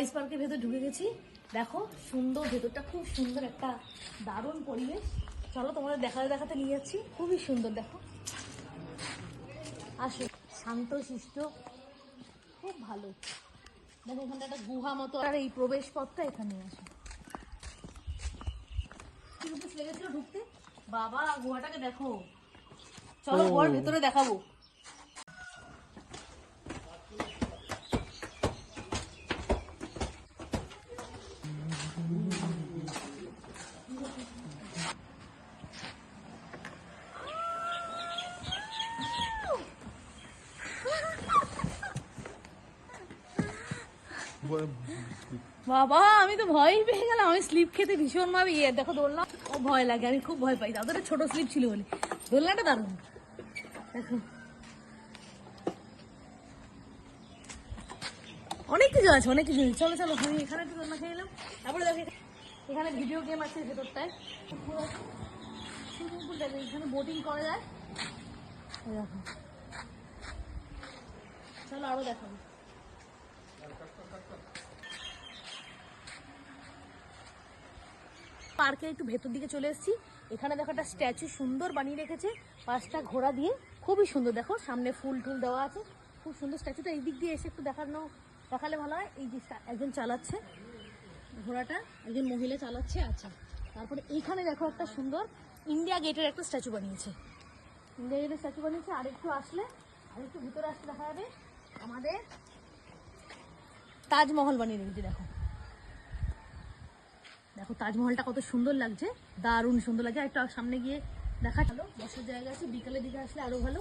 Spice পার্কের ভেতর ঢুকে গেছি। দেখো সুন্দর, ভেতরটা খুব সুন্দর, একটা দারুণ পরিবেশ। চলো তোমাদের দেখাতে দেখাতে নিয়ে যাচ্ছি। খুবই সুন্দর, দেখো আসো, শান্ত শিষ্ট, খুব ভালো। দেখো এখানটা একটা গুহা মতো, আর এই প্রবেশ পথটা এখানে আসো। লেগেছিল ঢুকতে, বাবা গুহাটাকে দেখো। চলো গুহার ভেতরে দেখাবো। বাবা আমি তো ভয়ই পেয়ে গেলাম, আমি স্লিপ খেতে ভীষণ ভাবে দেখো দোলনা, ও ভয় লাগে, আমি খুব ভয় পাই। তাদের ছোট স্লিপ ছিল বলে দোলনাটা দারুণ। দেখো অনেক কিছু আছে, অনেক কিছু। চলো চলো, আমি এখানে একটু দোলনা খেয়ে এলাম। তারপরে দেখো এখানে ভিডিও গেম আছে ভেতরটায়, সুইমিং পুল দেখো, এখানে বোটিং করা যায়। দেখো চলো আরো দেখাবো। পার্কে একটু ভেতর দিকে চলে এসেছি। এখানে দেখো একটা স্ট্যাচু সুন্দর বানিয়ে রেখেছে, পাঁচটা ঘোড়া দিয়ে, খুবই সুন্দর। দেখো সামনে ফুল টুল দেওয়া আছে, খুব সুন্দর স্ট্যাচুটা। এই দিক দিয়ে এসে একটু দেখালে ভালো হয়। এই যে একজন চালাচ্ছে ঘোড়াটা, একজন মহিলা চালাচ্ছে। আচ্ছা, তারপরে এইখানে দেখো একটা সুন্দর ইন্ডিয়া গেটের একটা স্ট্যাচু বানিয়েছে, ইন্ডিয়া গেটের স্ট্যাচু বানিয়েছে। আর একটু আসলে, আর একটু ভিতরে আসলে দেখা যাবে আমাদের তাজমহল বানিয়ে রেখেছে। দেখো দেখো তাজমহলটা কত সুন্দর লাগছে, দারুণ সুন্দর লাগছে। একটু সামনে গিয়ে দেখা, চলো বসার জায়গা আছে, বিকালের দিকে আসলে আরো ভালো।